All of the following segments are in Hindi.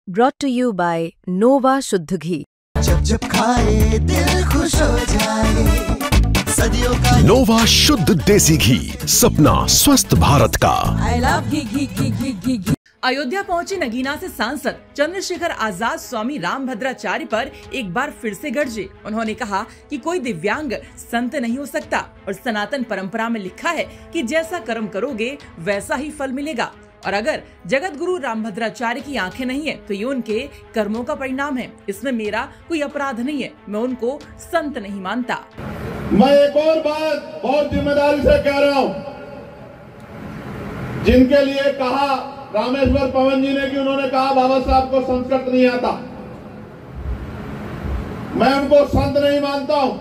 brought to you by Nova शुद्ध घी। जब जब खाए दिल खुश हो जाए, सदियों का नोवा शुद्ध देसी घी, सपना स्वस्थ भारत का। I love घी। अयोध्या पहुंची नगीना से सांसद चंद्रशेखर आजाद स्वामी रामभद्राचार्य पर एक बार फिर से गरजे। उन्होंने कहा कि कोई दिव्यांग संत नहीं हो सकता और सनातन परंपरा में लिखा है कि जैसा कर्म करोगे वैसा ही फल मिलेगा, और अगर जगत गुरु रामभद्राचार्य की आंखें नहीं है तो ये उनके कर्मों का परिणाम है। इसमें मेरा कोई अपराध नहीं है, मैं उनको संत नहीं मानता। मैं एक और बात बहुत जिम्मेदारी से कह रहा हूँ, जिनके लिए कहा रामेश्वर पवन जी ने कि उन्होंने कहा बाबा साहब को संस्कृत नहीं आता, मैं उनको संत नहीं मानता हूं।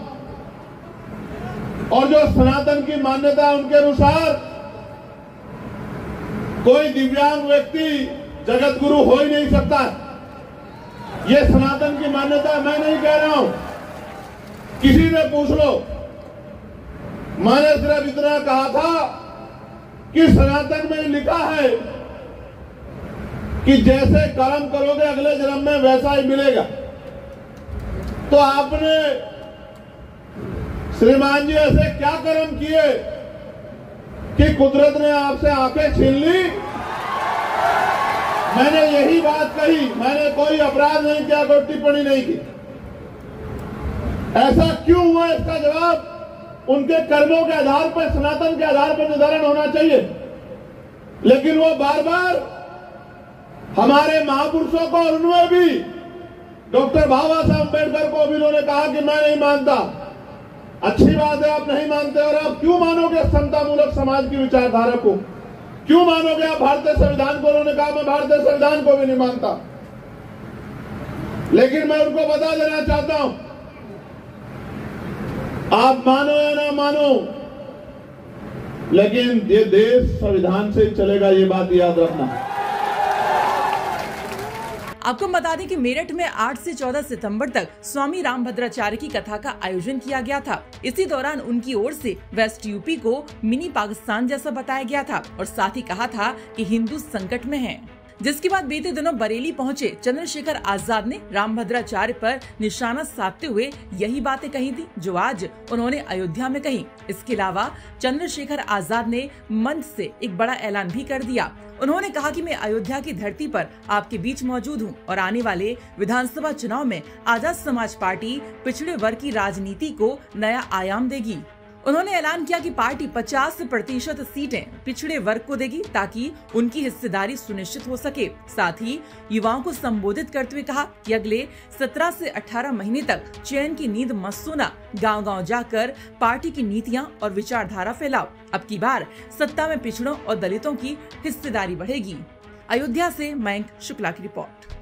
और जो सनातन की मान्यता है उनके अनुसार कोई दिव्यांग व्यक्ति जगत गुरु हो ही नहीं सकता। ये सनातन की मान्यता मैं नहीं कह रहा हूं, किसी ने पूछ लो। मैंने सिर्फ इतना कहा था कि सनातन में लिखा है कि जैसे कर्म करोगे अगले जन्म में वैसा ही मिलेगा। तो आपने श्रीमान जी ऐसे क्या कर्म किए कि कुदरत ने आपसे आंखें छीन ली? मैंने यही बात कही, मैंने कोई अपराध नहीं किया, कोई टिप्पणी नहीं की। ऐसा क्यों हुआ, इसका जवाब उनके कर्मों के आधार पर, सनातन के आधार पर निर्धारण होना चाहिए। लेकिन वो बार बार हमारे महापुरुषों को, और उनमें भी डॉक्टर बाबा साहब अम्बेडकर को भी उन्होंने कहा कि मैं नहीं मानता। अच्छी बात है, आप नहीं मानते, और आप क्यों मानोगे समतामूलक समाज की विचारधारा को? क्यों मानोगे आप भारतीय संविधान को? उन्होंने कहा मैं भारतीय संविधान को भी नहीं मानता। लेकिन मैं उनको बता देना चाहता हूं, आप मानो या ना मानो, लेकिन ये देश संविधान से चलेगा, ये बात याद रखना। आपको बता दें कि मेरठ में 8 से 14 सितंबर तक स्वामी रामभद्राचार्य की कथा का आयोजन किया गया था। इसी दौरान उनकी ओर से वेस्ट यूपी को मिनी पाकिस्तान जैसा बताया गया था और साथ ही कहा था कि हिंदू संकट में हैं। जिसके बाद बीते दिनों बरेली पहुंचे चंद्रशेखर आजाद ने रामभद्राचार्य पर निशाना साधते हुए यही बातें कही थी जो आज उन्होंने अयोध्या में कही। इसके अलावा चंद्रशेखर आजाद ने मंच से एक बड़ा ऐलान भी कर दिया। उन्होंने कहा कि मैं अयोध्या की धरती पर आपके बीच मौजूद हूं और आने वाले विधानसभा चुनाव में आजाद समाज पार्टी पिछड़े वर्ग की राजनीति को नया आयाम देगी। उन्होंने ऐलान किया कि पार्टी 50% सीटें पिछड़े वर्ग को देगी ताकि उनकी हिस्सेदारी सुनिश्चित हो सके। साथ ही युवाओं को संबोधित करते हुए कहा कि अगले 17 से 18 महीने तक चैन की नींद मत सोना, गांव-गांव जाकर पार्टी की नीतियां और विचारधारा फैलाओ। अब की बार सत्ता में पिछड़ों और दलितों की हिस्सेदारी बढ़ेगी। अयोध्या से मयंक शुक्ला की रिपोर्ट।